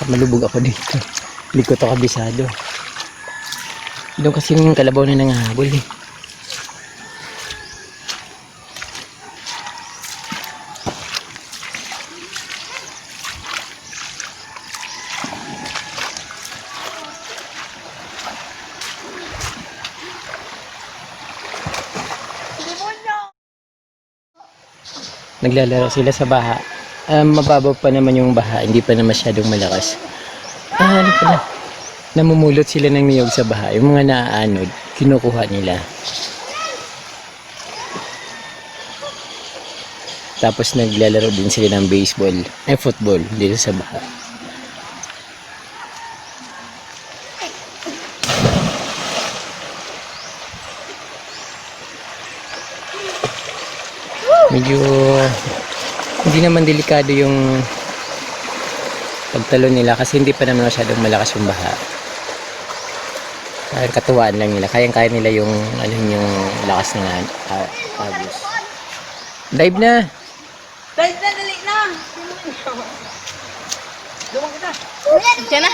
malubog ako dito. Hindi ko to kabisado. Doon kasi yung kalabaw na nangahabol eh. Naglalaro sila sa baha. Mababaw pa naman yung baha, hindi pa na masyadong malakas. Ano pala? Namumulot sila ng niyog sa baha. Yung mga naaanod, kinukuha nila. Tapos naglalaro din sila ng baseball, football dito sa baha. Medyo hindi naman delikado yung pagtalon nila kasi hindi pa naman masyadong malakas yung baha. Katuwaan lang nila, kayang-kaya nila yung yung lakas ng agos. Dive na! Dive na, dali na! Dumang kita! Diyan na!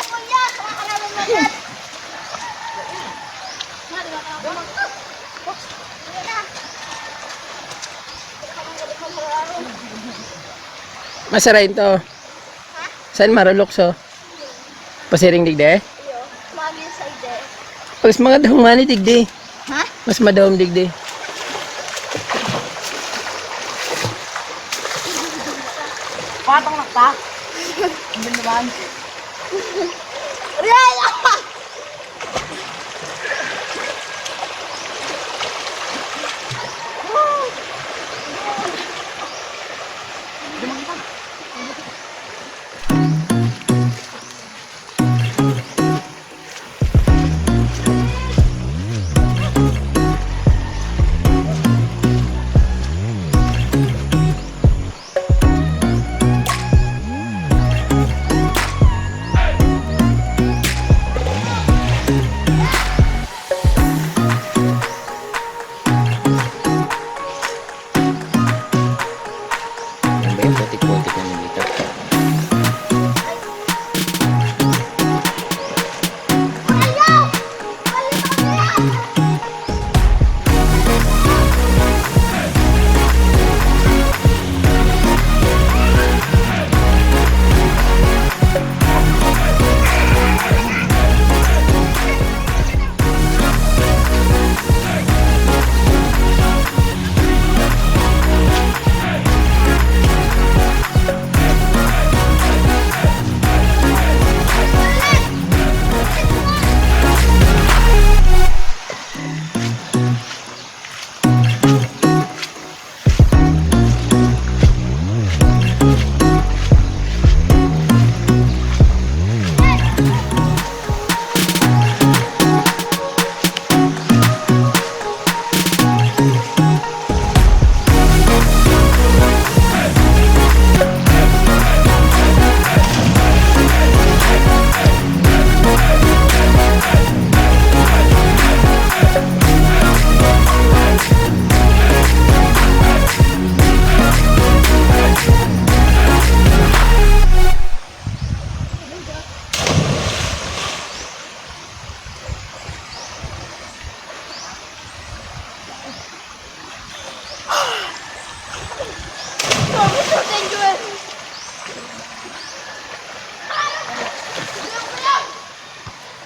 Masarayin to. Saan marulokso? Pasiring digde? Iyo, magin sa ide. Mas mga daw mani digde. Ha? Mas madawam digde. Patong nakta? Hindi naman. Real! Putik-putik naman dito.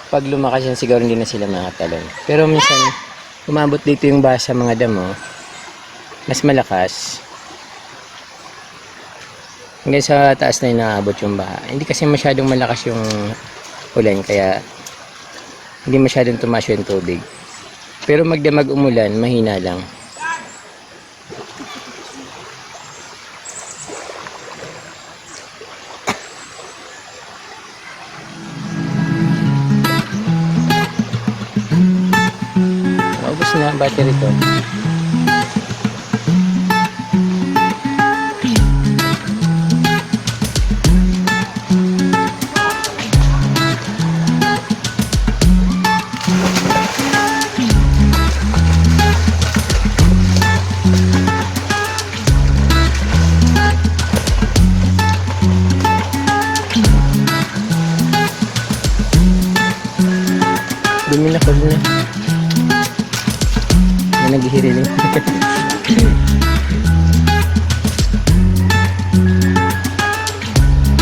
Pag lumakas yan, siguro hindi na sila makatalon. Pero minsan, umabot dito yung baha sa mga damo, mas malakas. Hanggang sa taas na yung naabot yung baha. Hindi kasi masyadong malakas yung ulan, kaya hindi masyadong tumasyo yung tubig. Pero magdamag umulan, mahina lang. Maubos na ang battery ko.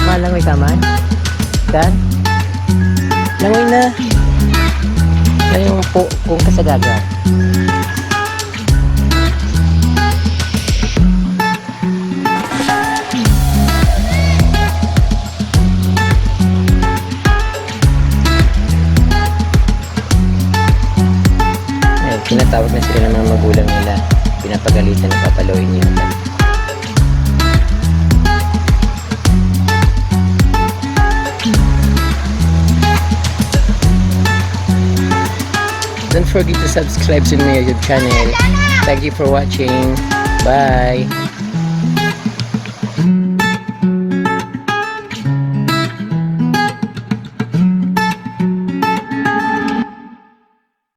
Malangoy ka man? Kan? Langoy na. Ano yung po kung kasagaga? Ayan, tinatawag na sila ng mga magulang nila. Pinapagalitan na papaluin niya. Don't forget to subscribe to my YouTube channel. Thank you for watching. Bye.